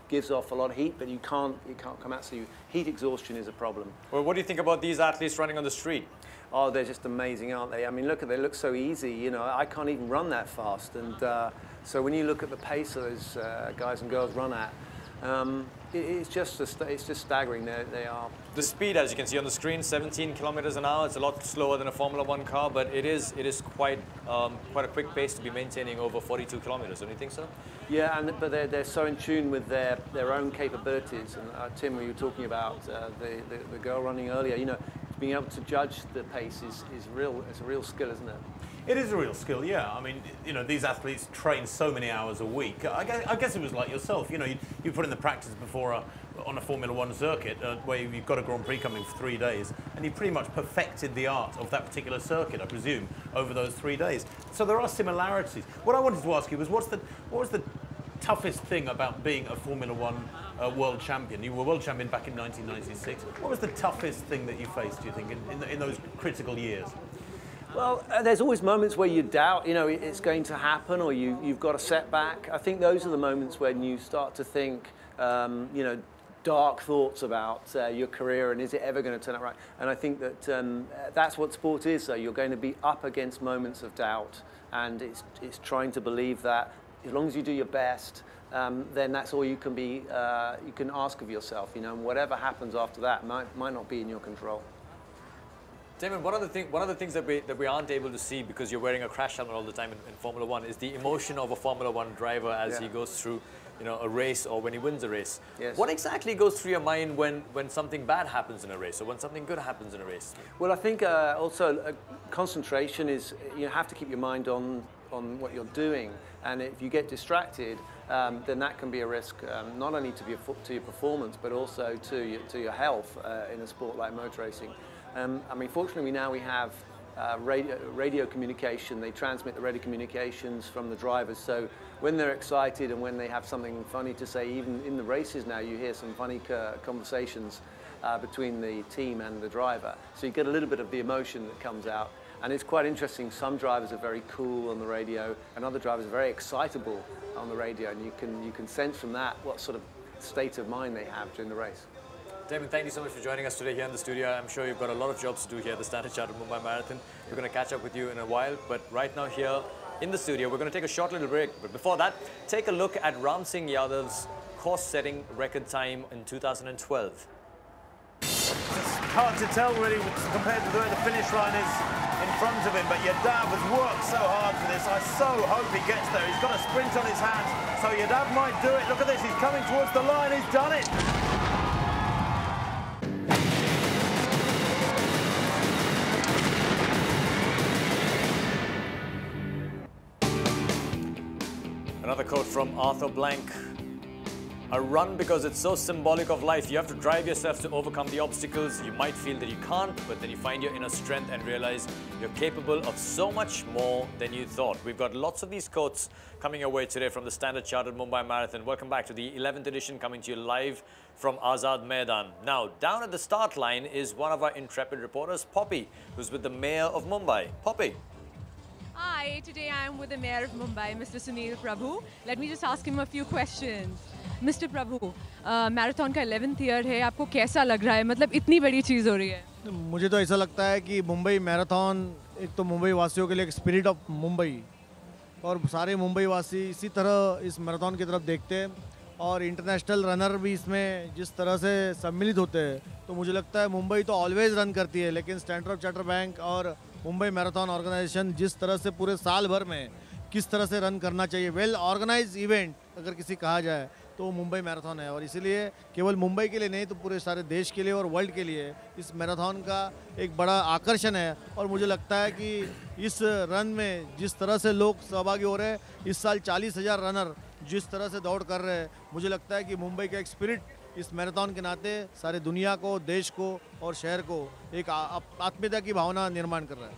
gives off a lot of heat, but you can't come out, so heat exhaustion is a problem. Well, what do you think about these athletes running on the street? Oh, they're just amazing, aren't they? I mean, look, they look so easy. You know, I can't even run that fast, and so when you look at the pace those guys and girls run at, it's just staggering. They are. The speed, as you can see on the screen, 17 kilometers an hour. It's a lot slower than a Formula One car, but it is quite a quick pace to be maintaining over 42 kilometers. Don't you think so? Yeah, but they're so in tune with their own capabilities. And Tim, we were talking about the girl running earlier. You know, being able to judge the pace is real. It's a real skill, isn't it? It is a real skill, yeah. I mean, you know, these athletes train so many hours a week. I guess it was like yourself. You know, you put in the practice before on a Formula One circuit where you've got a Grand Prix coming for 3 days, and you pretty much perfected the art of that particular circuit, I presume, over those 3 days. So there are similarities. What I wanted to ask you was, what was the toughest thing about being a Formula One world champion? You were world champion back in 1996. What was the toughest thing that you faced, do you think, in those critical years? Well, there's always moments where you doubt, you know, it's going to happen, or you've got a setback. I think those are the moments when you start to think, you know, dark thoughts about your career and is it ever going to turn out right? And I think that that's what sport is. So you're going to be up against moments of doubt, and it's trying to believe that as long as you do your best, then that's all you can be. You can ask of yourself, you know, and whatever happens after that might not be in your control. Damon, one of the things that we aren't able to see because you're wearing a crash helmet all the time in Formula One is the emotion of a Formula One driver as he goes through, a race or when he wins a race. Yes. What exactly goes through your mind when something bad happens in a race or when something good happens in a race? Well, I think also concentration is, you have to keep your mind on what you're doing, and if you get distracted, then that can be a risk, not only to your performance but also to your health in a sport like motor racing. I mean, fortunately now we have radio communication. They transmit the radio communications from the drivers, so when they're excited and when they have something funny to say, even in the races now you hear some funny conversations between the team and the driver, so you get a little bit of the emotion that comes out. And it's quite interesting. Some drivers are very cool on the radio, and other drivers are very excitable on the radio, and you can sense from that what sort of state of mind they have during the race. Damon, thank you so much for joining us today here in the studio. I'm sure you've got a lot of jobs to do here at the Standard Chartered Mumbai Marathon. We're going to catch up with you in a while, but right now here in the studio, we're going to take a short little break. But before that, take a look at Ram Singh Yadav's course-setting record time in 2012. It's hard to tell really compared to the way the finish line is in front of him, but Yadav has worked so hard for this. I so hope he gets there. He's got a sprint on his hands, so Yadav might do it. Look at this, he's coming towards the line, he's done it. Another quote from Arthur Blank. A run because it's so symbolic of life. You have to drive yourself to overcome the obstacles. You might feel that you can't, but then you find your inner strength and realize you're capable of so much more than you thought. We've got lots of these quotes coming your way today from the Standard Chartered Mumbai Marathon. Welcome back to the 11th edition, coming to you live from Azad Maidan. Now, down at the start line is one of our intrepid reporters, Poppy, who's with the Mayor of Mumbai. Poppy. Hi, today I am with the Mayor of Mumbai, Mr. Sunil Prabhu. Let me just ask him a few questions. Mr. Prabhu, marathon का 11th year है, आपको कैसा लग रहा है? मतलब इतनी बड़ी चीज़ हो रही है। मुझे तो ऐसा लगता है कि मुंबई मैराथन एक तो मुंबई वासियों के लिए एक स्पिरिट ऑफ मुंबई, और सारे मुंबई वासी इसी तरह इस मैराथन की तरफ देखते हैं, और इंटरनेशनल रनर भी इसमें जिस तरह से सम्मिलित होते हैं, तो मुझे लगता है मुंबई तो ऑलवेज रन करती है, लेकिन स्टैंडर्ड चार्टर्ड बैंक और मुंबई मैराथन ऑर्गेनाइजेशन जिस तरह से पूरे साल भर में किस तरह से रन करना चाहिए, वेल ऑर्गेनाइज इवेंट अगर किसी कहा जाए तो मुंबई मैराथन है, और इसीलिए केवल मुंबई के लिए नहीं तो पूरे सारे देश के लिए और वर्ल्ड के लिए इस मैराथन का एक बड़ा आकर्षण है। और मुझे लगता है कि इस रन में जिस तरह से लोग सहभागी हो रहे हैं, इस साल 40,000 रनर जिस तरह से दौड़ कर रहे हैं, मुझे लगता है कि मुंबई का एक स्पिरिट इस मैराथन के नाते सारे दुनिया को, देश को और शहर को एक आत्मीयता की भावना निर्माण कर रहा है।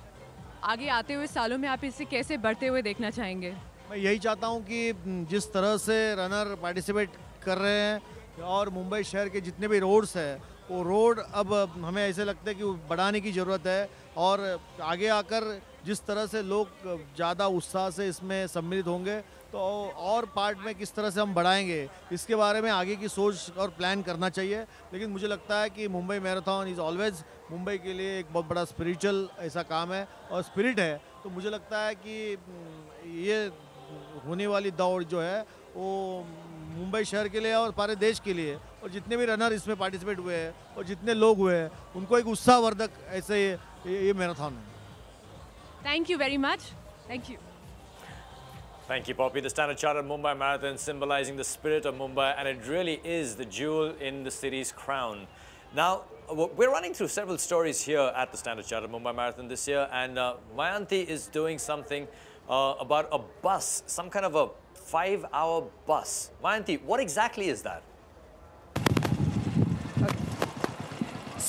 आगे आते हुए सालों में आप इसे कैसे बढ़ते हुए देखना चाहेंगे? मैं यही चाहता हूं कि जिस तरह से रनर पार्टिसिपेट कर रहे हैं और मुंबई शहर के जितने भी रोड्स हैं, वो रोड अब हमें ऐसे लगता है कि बढ़ाने की ज़रूरत है, और आगे आकर जिस तरह से लोग ज़्यादा उत्साह से इसमें सम्मिलित होंगे तो और पार्ट में किस तरह से हम बढ़ाएंगे, इसके बारे में आगे की सोच और प्लान करना चाहिए। लेकिन मुझे लगता है कि Mumbai marathon is always Mumbai के लिए एक बहुत बड़ा स्पिरिचुअल ऐसा काम है और स्पिरिट है, तो मुझे लगता है कि ये होने वाली दौड़ जो है वो मुंबई शहर के लिए और सारे देश के लिए, और जितने भी रनर इसमें पार्टिसिपेट हुए हैं और जितने लोग हुए हैं उनको एक उत्साहवर्धक ऐसे ये मैराथन है। Thank you very much. Thank you. Thank you, Poppy. The Standard Chartered Mumbai Marathon symbolizing the spirit of Mumbai, and it really is the jewel in the city's crown. Now, we're running through several stories here at the Standard Chartered Mumbai Marathon this year, and Mayanti is doing something about a bus, some kind of a 5-hour bus. Mayanti, what exactly is that?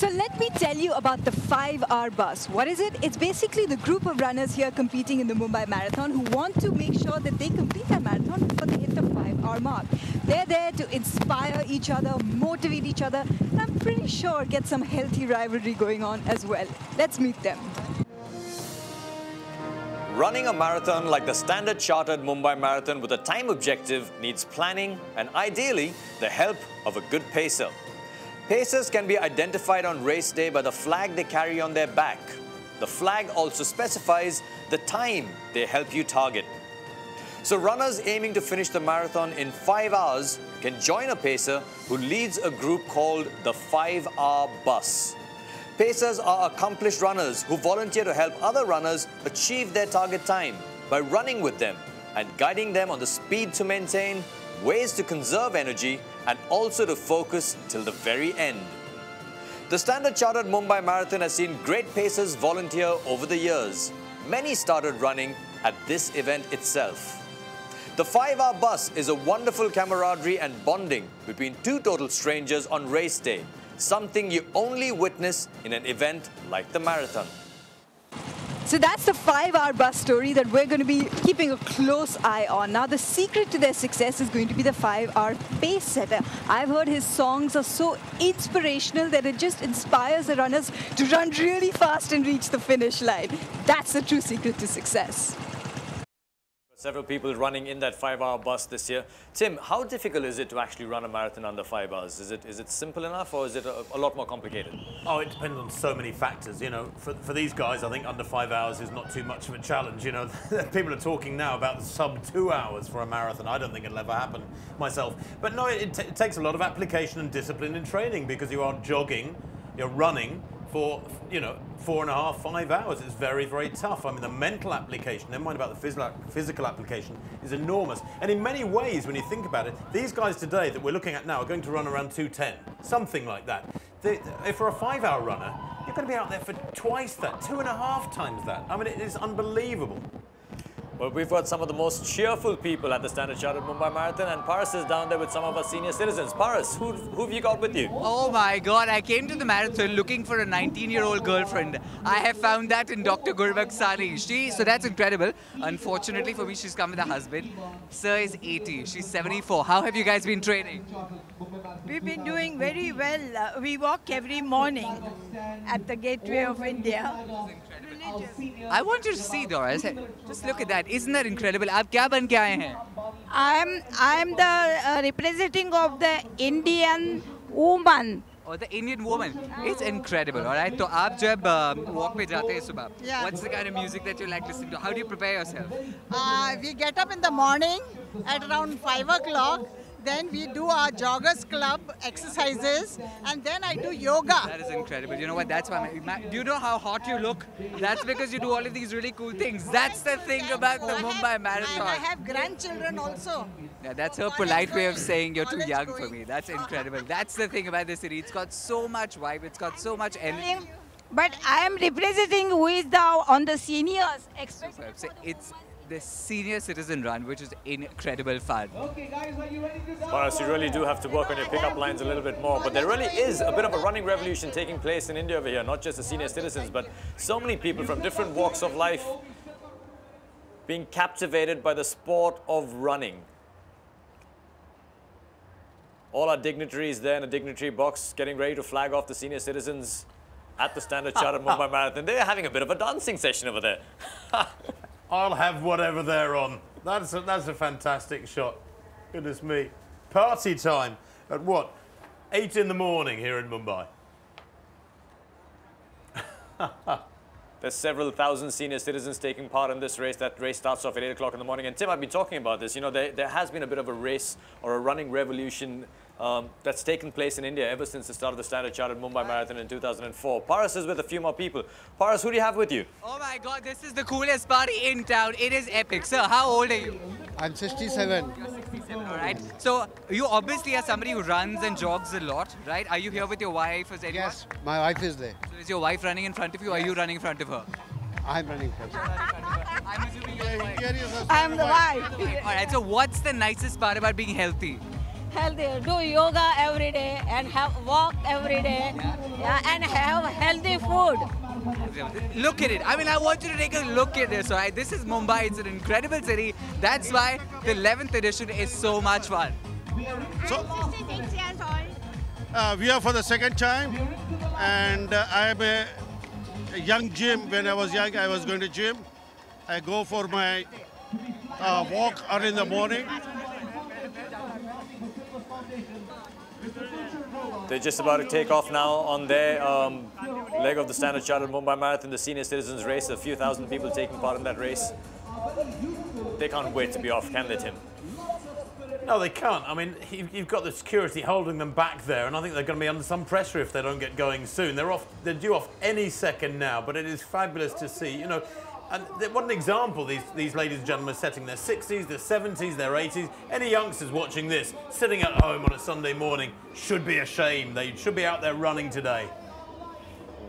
So let me tell you about the 5-hour bus. What is it? It's basically the group of runners here competing in the Mumbai Marathon who want to make sure that they complete their marathon before they hit the 5-hour mark. They're there to inspire each other, motivate each other, and I'm pretty sure get some healthy rivalry going on as well. Let's meet them. Running a marathon like the Standard Chartered Mumbai Marathon with a time objective needs planning and ideally the help of a good pacer. Pacers can be identified on race day by the flag they carry on their back. The flag also specifies the time they help you target. So runners aiming to finish the marathon in 5 hours can join a pacer who leads a group called the 5-hour bus. Pacers are accomplished runners who volunteer to help other runners achieve their target time by running with them and guiding them on the speed to maintain, ways to conserve energy, and also to focus till the very end. The Standard Chartered Mumbai Marathon has seen great pacers volunteer over the years. Many started running at this event itself. The 5-hour bus is a wonderful camaraderie and bonding between two total strangers on race day, something you only witness in an event like the marathon. So that's the 5-hour bus story that we're going to be keeping a close eye on. Now, the secret to their success is going to be the 5-hour pace setter. I've heard his songs are so inspirational that it just inspires the runners to run really fast and reach the finish line. That's the true secret to success. Several people running in that 5-hour bus this year. Tim, how difficult is it to actually run a marathon under 5 hours? Is it simple enough, or is it a lot more complicated? Oh, it depends on so many factors. You know, for these guys, I think under 5 hours is not too much of a challenge. You know, people are talking now about the sub 2 hours for a marathon. I don't think it'll ever happen myself. But no, it takes a lot of application and discipline in training, because you are jogging, you're running for, you know, 4.5, 5 hours. It's very, very tough. I mean, the mental application, never mind about the physical application, is enormous. And in many ways, when you think about it, these guys today that we're looking at now are going to run around 2:10, something like that. If for a 5-hour runner, you're going to be out there for twice that, 2.5 times that. I mean, it is unbelievable. Well, we've got some of the most cheerful people at the Standard Chartered Mumbai Marathon, and Paras is down there with some of our senior citizens. Paras, who have you got with you? Oh my God, I came to the marathon looking for a 19-year-old girlfriend. I have found that in Dr. Gurbakh Sani. So that's incredible. Unfortunately for me, she's come with a husband. Sir is 80, she's 74. How have you guys been training? We've been doing very well. We walk every morning at the gateway of India. I want you to see, Doris. Just look at that. Isn't that incredible? आप क्या बन के आए हैं? I'm the representing of the Indian woman. Or the Indian woman. It's incredible, all right? So, आप जब walk पे जाते हैं सुबह, what's the kind of music that you like listening to? How do you prepare yourself? We get up in the morning at around 5 o'clock. Then we do our joggers club exercises, and then I do yoga. That is incredible. You know what? That's why. Do you know how hot you look? That's because you do all of these really cool things. That's the thing about the Mumbai Marathon. And I have grandchildren also. Yeah, that's her polite way of saying you're too young for me. That's incredible. That's the thing about the city. It's got so much vibe. It's got so much energy. But I am representing who is now on the seniors. So it's the senior citizen run, which is incredible fun. Okay, guys, are you ready to go? Paras, you really do have to work on your pickup lines a little bit more, but there really is a bit of a running revolution taking place in India over here, not just the senior citizens, but so many people from different walks of life being captivated by the sport of running. All our dignitaries there in a dignitary box getting ready to flag off the senior citizens at the Standard Chartered Mumbai Marathon. They're having a bit of a dancing session over there. I'll have whatever they're on. That's a fantastic shot. Goodness me. Party time at what? 8 in the morning here in Mumbai. There's several thousand senior citizens taking part in this race. That race starts off at 8 o'clock in the morning. And Tim, I've been talking about this. You know, there has been a bit of a race or a running revolution that's taken place in India ever since the start of the Standard Chartered Mumbai Marathon in 2004. Paras is with a few more people. Paras, who do you have with you? Oh my God, this is the coolest party in town. It is epic. Sir, how old are you? I'm 67. You're 67, all right. So you obviously are somebody who runs and jogs a lot, right? Are you here with your wife? Is anyone? Yes, my wife is there. So is your wife running in front of you, or are you running in front of her? I'm running first. I'm assuming you're the wife. I'm the wife. All right, so what's the nicest part about being healthy? Healthy. Do yoga every day and have walk every day. Yeah, and have healthy food. Look at it. I mean, I want you to take a look at this, all right? This is Mumbai. It's an incredible city. That's why the 11th edition is so much fun. So, we are for the second time, and I am a young gym. When I was young, I was going to gym. I go for my walk early in the morning. They're just about to take off now on their leg of the Standard Chartered Mumbai Marathon, the senior citizens race. A few thousand people taking part in that race. They can't wait to be off, can they, Tim? No, they can't. I mean, you've got the security holding them back there, and I think they're going to be under some pressure if they don't get going soon. They're due off any second now, but it is fabulous to see, you know. And what an example these ladies and gentlemen are setting. Their 60s, their 70s, their 80s. Any youngsters watching this, sitting at home on a Sunday morning, should be ashamed. They should be out there running today.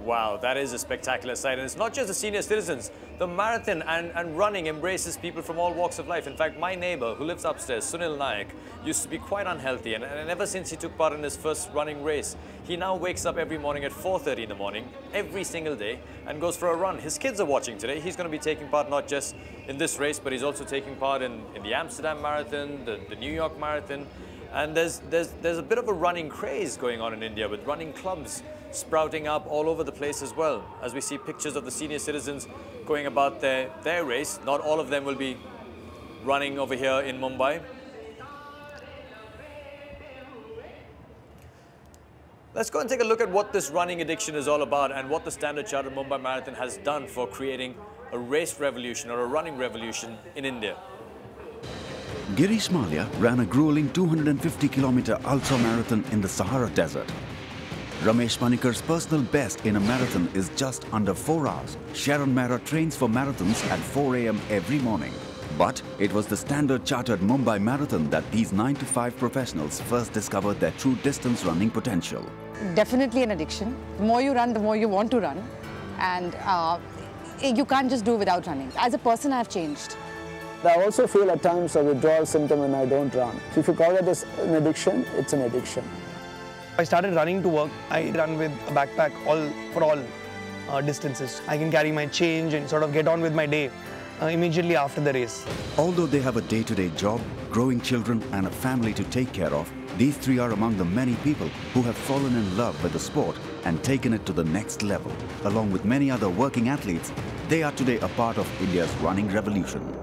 Wow, that is a spectacular sight. And it's not just the senior citizens. The marathon and running embraces people from all walks of life. In fact, my neighbor who lives upstairs, Sunil Nayak, used to be quite unhealthy. And ever since he took part in his first running race, he now wakes up every morning at 4:30 in the morning, every single day, and goes for a run. His kids are watching today. He's going to be taking part not just in this race, but he's also taking part in the Amsterdam Marathon, the New York Marathon. And there's a bit of a running craze going on in India with running clubs sprouting up all over the place as well. As we see pictures of the senior citizens going about their race, not all of them will be running over here in Mumbai. Let's go and take a look at what this running addiction is all about and what the Standard Chartered Mumbai Marathon has done for creating a race revolution or a running revolution in India. Girish Malia ran a grueling 250-kilometer ultra-marathon in the Sahara Desert. Ramesh Panikar's personal best in a marathon is just under 4 hours. Sharon Mehra trains for marathons at 4 a.m. every morning. But it was the Standard Chartered Mumbai Marathon that these 9-to-5 professionals first discovered their true distance running potential. Definitely an addiction. The more you run, the more you want to run. And you can't just do without running. As a person, I've changed. I also feel at times a withdrawal symptom when I don't run. So if you call it as an addiction, it's an addiction. I started running to work. I run with a backpack for all distances. I can carry my change and sort of get on with my day immediately after the race. Although they have a day-to-day job, growing children and a family to take care of, these three are among the many people who have fallen in love with the sport and taken it to the next level. Along with many other working athletes, they are today a part of India's running revolution.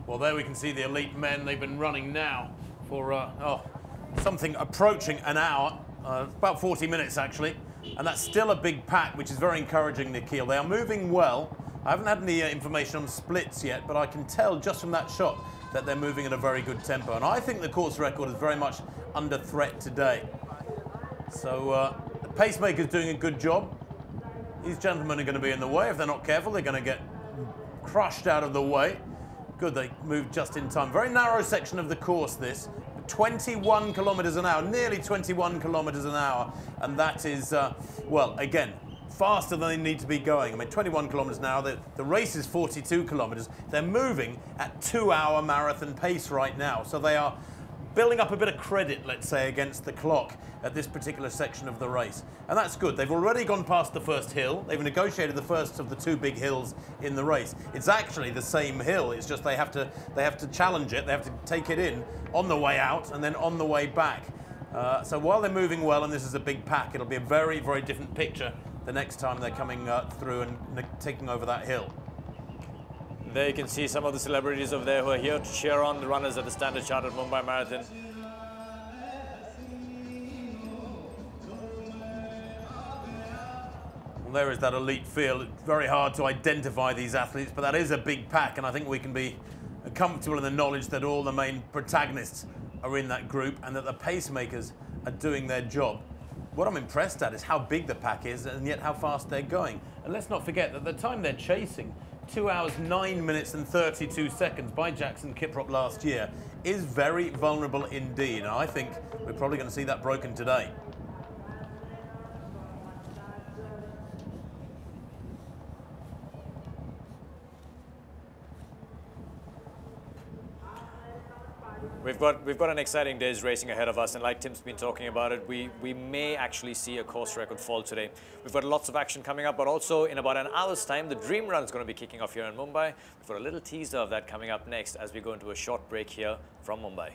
Well, there we can see the elite men. They've been running now for something approaching an hour, about 40 minutes actually, and that's still a big pack, which is very encouraging, Nikhil. They are moving well. I haven't had any information on splits yet, but I can tell just from that shot that they're moving at a very good tempo, and I think the course record is very much under threat today. So the pacemaker's doing a good job. These gentlemen are going to be in the way. If they're not careful, they're going to get crushed out of the way. Good, they moved just in time. Very narrow section of the course, this. 21 kilometers an hour, nearly 21 kilometers an hour. And that is, well, again, faster than they need to be going. I mean, 21 kilometers an hour, the race is 42 kilometers. They're moving at 2-hour marathon pace right now. So they are building up a bit of credit, let's say, against the clock at this particular section of the race. And that's good. They've already gone past the first hill. They've negotiated the first of the 2 big hills in the race. It's actually the same hill. It's just they have to challenge it. They have to take it in on the way out and then on the way back. So while they're moving well, and this is a big pack, it'll be a very, very different picture the next time they're coming through and taking over that hill. There you can see some of the celebrities over there who are here to cheer on the runners at the Standard Chartered Mumbai Marathon. Well, there is that elite feel. It's very hard to identify these athletes, but that is a big pack, and I think we can be comfortable in the knowledge that all the main protagonists are in that group and that the pacemakers are doing their job. What I'm impressed at is how big the pack is and yet how fast they're going. And let's not forget that the time they're chasing, 2 hours, 9 minutes and 32 seconds by Jackson Kiprop last year, is very vulnerable indeed. And I think we're probably going to see that broken today. We've got an exciting day's racing ahead of us, and like Tim's been talking about it, we may actually see a course record fall today. We've got lots of action coming up, but also in about an hour's time, the Dream Run is going to be kicking off here in Mumbai. We've got a little teaser of that coming up next as we go into a short break here from Mumbai.